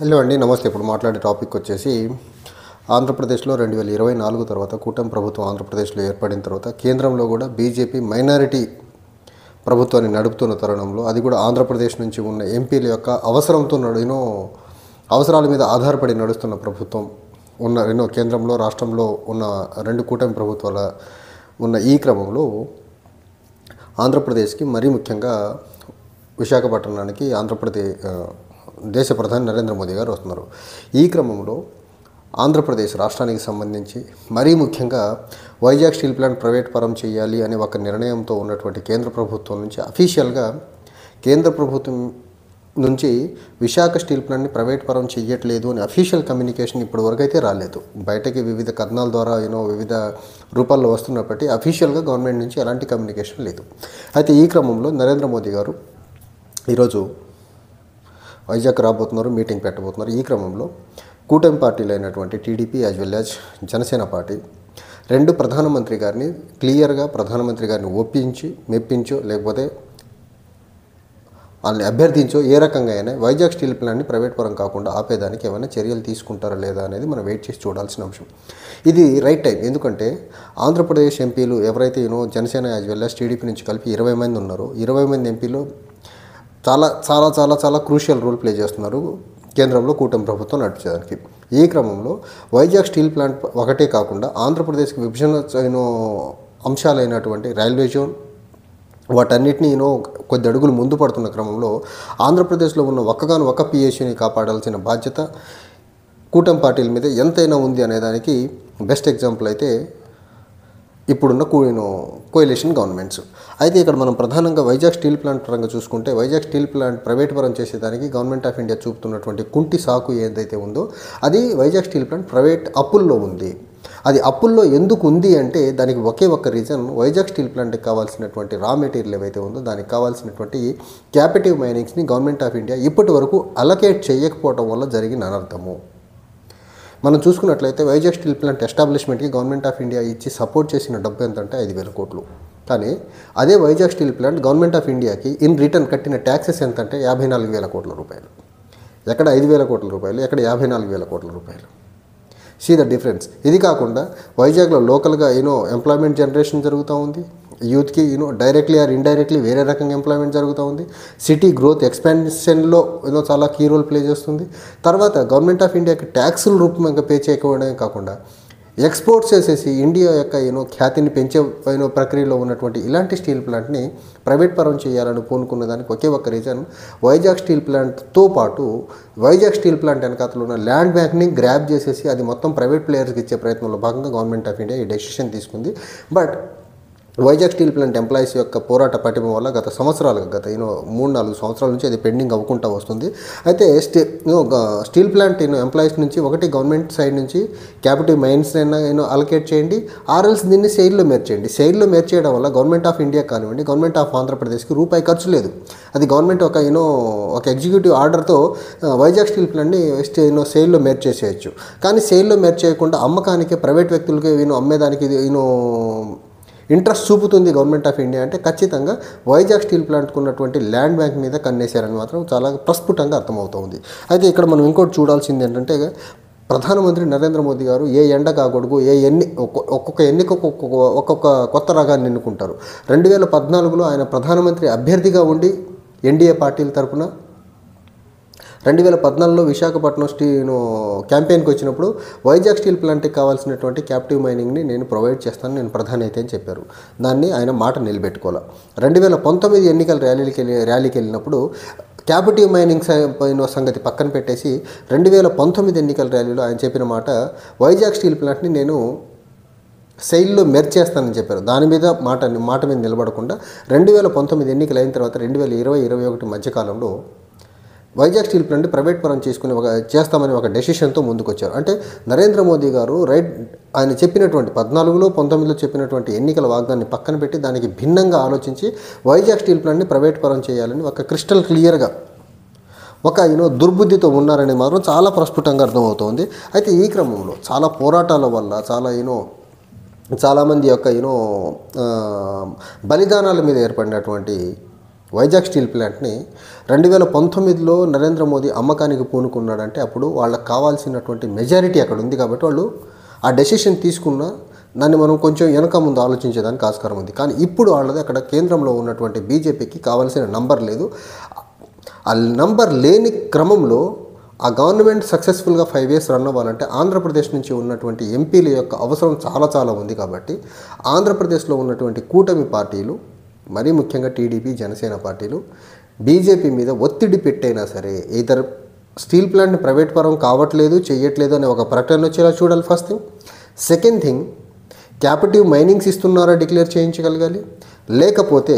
Hello అండి, నమస్తే. ఇప్పుడు మాట్లాడే టాపిక్ వచ్చేసి ఆంధ్రప్రదేశ్లో 2024 తర్వాత కూటమి ప్రభుత్వం ఆంధ్రప్రదేశ్లో ఏర్పడిన తర్వాత కేంద్రంలో కూడా బీజేపీ మైనారిటీ ప్రభుత్వాన్ని నడుపుతున్న తరుణంలో, అది కూడా ఆంధ్రప్రదేశ్ నుంచి ఉన్న ఎంపీల యొక్క అవసరంతో అవసరాల మీద ఆధారపడి నడుస్తున్న ప్రభుత్వం ఉన్న కేంద్రంలో రాష్ట్రంలో ఉన్న రెండు కూటమి ప్రభుత్వాల ఉన్న ఈ క్రమంలో ఆంధ్రప్రదేశ్కి మరీ ముఖ్యంగా విశాఖపట్నానికి దేశ ప్రధాని నరేంద్ర మోదీ గారు వస్తున్నారు. ఈ క్రమంలో ఆంధ్రప్రదేశ్ రాష్ట్రానికి సంబంధించి మరీ ముఖ్యంగా వైజాగ్ స్టీల్ ప్లాంట్ ప్రైవేట్ పరం చేయాలి అనే ఒక నిర్ణయంతో ఉన్నటువంటి కేంద్ర ప్రభుత్వం నుంచి అఫీషియల్గా కేంద్ర ప్రభుత్వం నుంచి విశాఖ స్టీల్ ప్లాంట్ని ప్రైవేట్ పరం చేయట్లేదు అని అఫీషియల్ కమ్యూనికేషన్ ఇప్పటివరకు అయితే రాలేదు. బయటకి వివిధ కథనాల ద్వారా వివిధ రూపాల్లో వస్తున్నప్పటికీ అఫీషియల్గా గవర్నమెంట్ నుంచి ఎలాంటి కమ్యూనికేషన్ లేదు. అయితే ఈ క్రమంలో నరేంద్ర మోదీ గారు ఈరోజు వైజాగ్ రాబోతున్నారు, మీటింగ్ పెట్టబోతున్నారు. ఈ క్రమంలో కూటమి పార్టీలు అయినటువంటి TDP as well as Janasena party రెండు ప్రధానమంత్రి గారిని క్లియర్గా మెప్పించో లేకపోతే వాళ్ళని అభ్యర్థించో ఏ రకంగా అయినా వైజాగ్ స్టీల్ ప్లాంట్ని ప్రైవేట్ పరం కాకుండా ఆపేదానికి ఏమైనా చర్యలు తీసుకుంటారా లేదా అనేది మనం వెయిట్ చేసి చూడాల్సిన అంశం. ఇది రైట్ టైం. ఎందుకంటే ఆంధ్రప్రదేశ్ ఎంపీలు ఎవరైతే Janasena as well as TDP నుంచి కలిపి 20 మంది ఉన్నారో, 20 మంది ఎంపీలు చాలా చాలా చాలా చాలా క్రూషియల్ రోల్ ప్లే చేస్తున్నారు కేంద్రంలో కూటమి ప్రభుత్వం నడిపించడానికి. ఈ క్రమంలో వైజాగ్ స్టీల్ ప్లాంట్ ఒకటే కాకుండా ఆంధ్రప్రదేశ్కి విభజన అంశాలైనటువంటి రైల్వే జోన్ వాటన్నిటినీ కొద్ది అడుగులు ముందు పడుతున్న క్రమంలో ఆంధ్రప్రదేశ్లో ఉన్న ఒక్క పిఎస్యూని కాపాడాల్సిన బాధ్యత కూటమి పార్టీల మీద ఎంతైనా ఉంది అనేదానికి బెస్ట్ ఎగ్జాంపుల్ అయితే ఇప్పుడున్న కోయలిషన్ గవర్నమెంట్స్. అయితే ఇక్కడ మనం ప్రధానంగా వైజాగ్ స్టీల్ ప్లాంట్ పరంగా చూసుకుంటే, వైజాగ్ స్టీల్ ప్లాంట్ ప్రైవేట్ పరం చేసేదానికి గవర్నమెంట్ ఆఫ్ ఇండియా చూపుతున్నటువంటి కుంటి సాకు ఏదైతే ఉందో అది వైజాగ్ స్టీల్ ప్లాంట్ ప్రైవేట్ అప్పుల్లో ఉంది. అది అప్పుల్లో ఎందుకు ఉంది అంటే దానికి ఒక్క రీజన్, వైజాగ్ స్టీల్ ప్లాంట్కి కావాల్సినటువంటి రా మెటీరియల్ ఏవైతే ఉందో దానికి కావాల్సినటువంటి క్యాపిటివ్ మైనింగ్స్ని గవర్నమెంట్ ఆఫ్ ఇండియా ఇప్పటి వరకు అలొకేట్ చేయకపోవడం వల్ల జరిగిన అనర్థము. మనం చూసుకున్నట్లయితే వైజాగ్ స్టీల్ ప్లాంట్ ఎస్టాబ్లిష్మెంట్కి గవర్నమెంట్ ఆఫ్ ఇండియా ఇచ్చి సపోర్ట్ చేసిన డబ్బు ఎంతంటే 5,000 కోట్లు. కానీ అదే Vizag steel plant government of ఇండియాకి ఇన్ రిటర్న్ కట్టిన ట్యాక్సెస్ ఎంతంటే 54,000 కోట్ల రూపాయలు. ఎక్కడ 5,000 కోట్ల రూపాయలు, ఎక్కడ 54,000 కోట్ల రూపాయలు. See the difference. ఇది కాకుండా వైజాగ్లో లోకల్గా ఎంప్లాయ్మెంట్ జనరేషన్ జరుగుతూ ఉంది. యూత్కి డైరెక్ట్లీ ఆర్ ఇండైరెక్ట్లీ వేరే రకంగా ఎంప్లాయ్మెంట్ జరుగుతూ ఉంది. సిటీ గ్రోత్ ఎక్స్పాన్షన్లో చాలా కీ రోల్ ప్లే చేస్తుంది. తర్వాత గవర్నమెంట్ ఆఫ్ ఇండియాకి ట్యాక్సుల రూపంగా పే చేయకపోవడమే కాకుండా ఎక్స్పోర్ట్స్ చేసేసి ఇండియా యొక్క ఖ్యాతిని పెంచే ప్రక్రియలో ఉన్నటువంటి ఇలాంటి స్టీల్ ప్లాంట్ని ప్రైవేట్ పరం చేయాలని పూనుకున్న దానికి ఒక్క రీజన్, వైజాగ్ స్టీల్ ప్లాంట్తో పాటు వైజాగ్ స్టీల్ ప్లాంట్ వెనకాతలో ఉన్న ల్యాండ్ బ్యాంక్ని గ్రాబ్ చేసేసి అది మొత్తం ప్రైవేట్ ప్లేయర్స్కి ఇచ్చే ప్రయత్నంలో భాగంగా గవర్నమెంట్ ఆఫ్ ఇండియా ఈ డెసిషన్ తీసుకుంది. But Vizag steel plant employees యొక్క పోరాట పటిమ వల్ల గత 3-4 సంవత్సరాల నుంచి అది పెండింగ్ అవ్వకుండా వస్తుంది. అయితే స్టీల్ ప్లాంట్ ఎంప్లాయీస్ నుంచి ఒకటి గవర్నమెంట్ సైడ్ నుంచి క్యాపిటివ్ మైన్స్ అయినా అలొకేట్ చేయండి, ఆర్ఎల్స్ దీన్ని సెయిల్లో మేర్చేయండి. సెయిల్లో మేర్చేయడం వల్ల గవర్నమెంట్ ఆఫ్ ఇండియా కానివ్వండి, గవర్నమెంట్ ఆఫ్ ఆంధ్రప్రదేశ్కి రూపాయి ఖర్చు లేదు. అది గవర్నమెంట్ ఒక ఎగ్జిక్యూటివ్ ఆర్డర్తో వైజాగ్ స్టీల్ ప్లాంట్ని సెయిల్లో మేర్చేసేయచ్చు. కానీ సెయిల్లో మేర్చేయకుండా అమ్మకానికి ప్రైవేట్ వ్యక్తులకి అమ్మేదానికి ఇంట్రెస్ట్ చూపుతుంది గవర్నమెంట్ ఆఫ్ ఇండియా అంటే ఖచ్చితంగా వైజాగ్ స్టీల్ ప్లాంట్కు ఉన్నటువంటి ల్యాండ్ బ్యాంక్ మీద కన్నేశారని మాత్రం చాలా ప్రస్ఫుటంగా అర్థమవుతుంది. అయితే ఇక్కడ మనం ఇంకోటి చూడాల్సింది ఏంటంటే, ప్రధానమంత్రి నరేంద్ర మోదీ గారు ఏ ఎండ కాకూడదు, ఒక్కొక్క ఎన్నిక ఒక్కొక్క కొత్త రకాన్ని ఎన్నుకుంటారు. 2014లో ఆయన ప్రధానమంత్రి అభ్యర్థిగా ఉండి ఎన్డీఏ పార్టీల తరఫున 2014లో విశాఖపట్నం క్యాంపెయిన్కి వచ్చినప్పుడు వైజాగ్ స్టీల్ ప్లాంట్కి కావాల్సినటువంటి క్యాపిటివ్ మైనింగ్ని నేను ప్రొవైడ్ చేస్తాను, నేను ప్రధాని అయితే అని చెప్పారు. దాన్ని ఆయన మాట నిలబెట్టుకోవాలి. 2019 ఎన్నికల ర్యాలీకి వెళ్ళినప్పుడు క్యాపిటివ్ మైనింగ్ సంగతి పక్కన పెట్టేసి 2019 ఎన్నికల ర్యాలీలో ఆయన చెప్పిన మాట, వైజాగ్ స్టీల్ ప్లాంట్ని నేను సెయిల్లో మెర్చేస్తానని చెప్పారు. దాని మీద మాట మీద నిలబడకుండా 2019 ఎన్నికలు అయిన తర్వాత 2020-21 మధ్యకాలంలో వైజాగ్ స్టీల్ ప్లాంట్ ప్రైవేట్ పరం చేస్తామని ఒక డెసిషన్తో ముందుకొచ్చారు. అంటే నరేంద్ర మోదీ గారు ఆయన చెప్పినటువంటి 14లో 19లో చెప్పినటువంటి ఎన్నికల వాగ్దాన్ని పక్కన పెట్టి దానికి భిన్నంగా ఆలోచించి వైజాగ్ స్టీల్ ప్లాంట్ని ప్రైవేట్ పరం చేయాలని ఒక క్రిస్టల్ క్లియర్గా దుర్బుద్ధితో ఉన్నారని మాత్రం చాలా ప్రస్ఫుటంగా అర్థమవుతోంది. అయితే ఈ క్రమంలో చాలా పోరాటాల వల్ల చాలామంది యొక్క బలిదానాల మీద ఏర్పడినటువంటి వైజాగ్ స్టీల్ ప్లాంట్ని 2019లో నరేంద్ర మోదీ అమ్మకానికి పూనుకున్నాడంటే అప్పుడు వాళ్ళకి కావాల్సినటువంటి మెజారిటీ అక్కడ ఉంది కాబట్టి వాళ్ళు ఆ డెసిషన్ తీసుకున్న దాన్ని మనం కొంచెం వెనక ముందు ఆలోచించేదానికి ఆస్కారం ఉంది. కానీ ఇప్పుడు వాళ్ళది అక్కడ కేంద్రంలో ఉన్నటువంటి బీజేపీకి కావాల్సిన నంబర్ లేదు. ఆ నంబర్ లేని క్రమంలో ఆ గవర్నమెంట్ సక్సెస్ఫుల్గా 5 years రన్ అవ్వాలంటే ఆంధ్రప్రదేశ్ నుంచి ఉన్నటువంటి ఎంపీల యొక్క అవసరం చాలా ఉంది. కాబట్టి ఆంధ్రప్రదేశ్లో ఉన్నటువంటి కూటమి పార్టీలు, మరీ ముఖ్యంగా టీడీపీ, జనసేన పార్టీలు బీజేపీ మీద ఒత్తిడి పెట్టైనా సరే ఇతర స్టీల్ ప్లాంట్ని ప్రైవేట్ పరం కావట్లేదు, చేయట్లేదు అనే ఒక ప్రకటన వచ్చేలా చూడాలి. First thing. Second thing, captive minings ఇస్తున్నారా డిక్లేర్ చేయించగలగాలి. లేకపోతే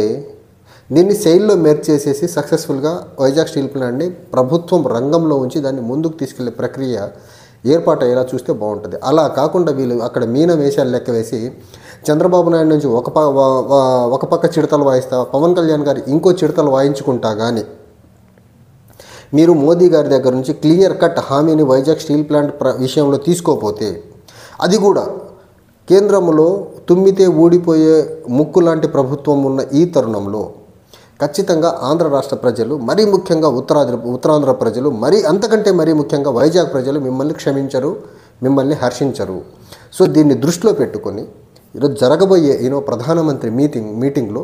దీన్ని సెయిల్లో మెర్జ్ చేసేసి సక్సెస్ఫుల్గా వైజాగ్ స్టీల్ ప్లాంట్ని ప్రభుత్వం రంగంలో ఉంచి దాన్ని ముందుకు తీసుకెళ్లే ప్రక్రియ ఏర్పాటు అయ్యేలా చూస్తే బాగుంటుంది. అలా కాకుండా వీళ్ళు అక్కడ మీన వేషాలు లెక్క వేసి చంద్రబాబు నాయుడు నుంచి ఒక పక్క చిడతలు వాయిస్తా, పవన్ కళ్యాణ్ గారు ఇంకో చిడతలు వాయించుకుంటా కానీ మీరు మోదీ గారి దగ్గర నుంచి క్లియర్ కట్ హామీని వైజాగ్ స్టీల్ ప్లాంట్ విషయంలో తీసుకోపోతే, అది కూడా కేంద్రంలో తుమ్మితే ఊడిపోయే ముక్కు లాంటి ప్రభుత్వం ఉన్న ఈ తరుణంలో ఖచ్చితంగా ఆంధ్ర రాష్ట్ర ప్రజలు, మరీ ముఖ్యంగా ఉత్తరాంధ్ర ప్రజలు, అంతకంటే మరీ ముఖ్యంగా వైజాగ్ ప్రజలు మిమ్మల్ని క్షమించరు, మిమ్మల్ని హర్షించరు. సో దీన్ని దృష్టిలో పెట్టుకొని ఈరోజు జరగబోయే ప్రధానమంత్రి మీటింగ్లో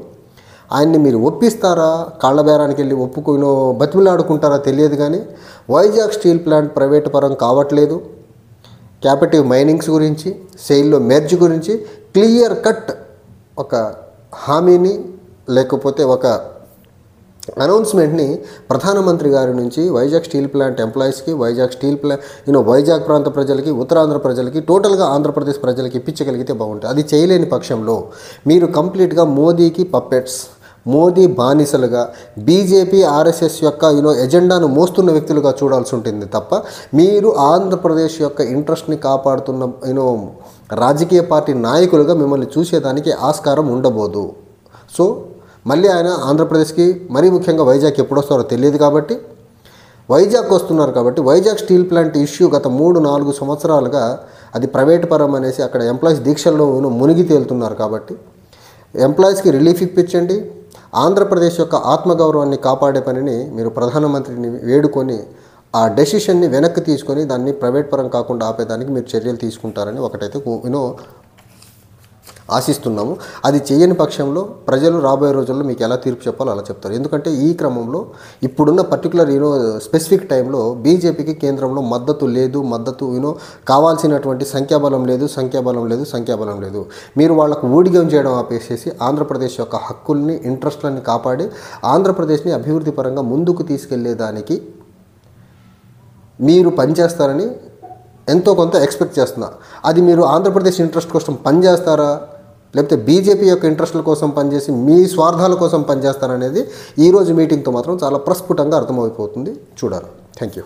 ఆయన్ని మీరు ఒప్పిస్తారా, కాళ్ళ బేరానికి వెళ్ళి బతిమిలాడుకుంటారా తెలియదు. కానీ వైజాగ్ స్టీల్ ప్లాంట్ ప్రైవేటు పరం కావట్లేదు, క్యాపిటివ్ మైనింగ్స్ గురించి, సెయిల్లో మెర్జ్ గురించి క్లియర్ కట్ ఒక హామీని లేకపోతే ఒక అనౌన్స్మెంట్ని ప్రధానమంత్రి గారి నుంచి వైజాగ్ స్టీల్ ప్లాంట్ ఎంప్లాయీస్కి, వైజాగ్ ప్రాంత ప్రజలకి, ఉత్తరాంధ్ర ప్రజలకి, టోటల్గా ఆంధ్రప్రదేశ్ ప్రజలకి ఇప్పించగలిగితే బాగుంటుంది. అది చేయలేని పక్షంలో మీరు కంప్లీట్గా మోదీకి పప్పెట్స్, మోదీ బానిసలుగా, బీజేపీ ఆర్ఎస్ఎస్ యొక్క ఎజెండాను మోస్తున్న వ్యక్తులుగా చూడాల్సి ఉంటుంది తప్ప మీరు ఆంధ్రప్రదేశ్ యొక్క ఇంట్రెస్ట్ని కాపాడుతున్న రాజకీయ పార్టీ నాయకులుగా మిమ్మల్ని చూసేదానికి ఆస్కారం ఉండబోదు. సో మళ్ళీ ఆయన ఆంధ్రప్రదేశ్కి, మరీ ముఖ్యంగా వైజాగ్ ఎప్పుడు వస్తారో తెలియదు. కాబట్టి వైజాగ్ వస్తున్నారు కాబట్టి వైజాగ్ స్టీల్ ప్లాంట్ ఇష్యూ గత 3-4 సంవత్సరాలుగా అది ప్రైవేట్ పరం అనేసి అక్కడ ఎంప్లాయీస్ దీక్షల్లో మునిగి తేలుతున్నారు. కాబట్టి ఎంప్లాయీస్కి రిలీఫ్ ఇప్పించండి. ఆంధ్రప్రదేశ్ యొక్క ఆత్మగౌరవాన్ని కాపాడే పనిని మీరు ప్రధానమంత్రిని వేడుకొని ఆ డెసిషన్ని వెనక్కి తీసుకొని దాన్ని ప్రైవేట్ పరం కాకుండా ఆపేదానికి మీరు చర్యలు తీసుకుంటారని ఒకటైతే ఆశిస్తున్నాము. అది చేయని పక్షంలో ప్రజలు రాబోయే రోజుల్లో మీకు ఎలా తీర్పు చెప్పాలో అలా చెప్తారు. ఎందుకంటే ఈ క్రమంలో ఇప్పుడున్న పర్టికులర్ స్పెసిఫిక్ టైంలో బీజేపీకి కేంద్రంలో మద్దతు కావాల్సినటువంటి సంఖ్యాబలం లేదు. మీరు వాళ్ళకు ఊడిగం చేయడం ఆపేసేసి ఆంధ్రప్రదేశ్ యొక్క హక్కుల్ని, ఇంట్రెస్ట్లని కాపాడి ఆంధ్రప్రదేశ్ని అభివృద్ధి పరంగా ముందుకు తీసుకెళ్లేదానికి మీరు పనిచేస్తారని ఎంతో కొంత ఎక్స్పెక్ట్ చేస్తున్నా. అది మీరు ఆంధ్రప్రదేశ్ ఇంట్రెస్ట్ కోసం పనిచేస్తారా, లేకపోతే బీజేపీ యొక్క ఇంట్రెస్ట్ల కోసం పనిచేసి మీ స్వార్థాల కోసం పనిచేస్తారనేది ఈరోజు మీటింగ్తో మాత్రం చాలా ప్రస్ఫుటంగా అర్థమైపోతుంది. చూడాలి. Thank you.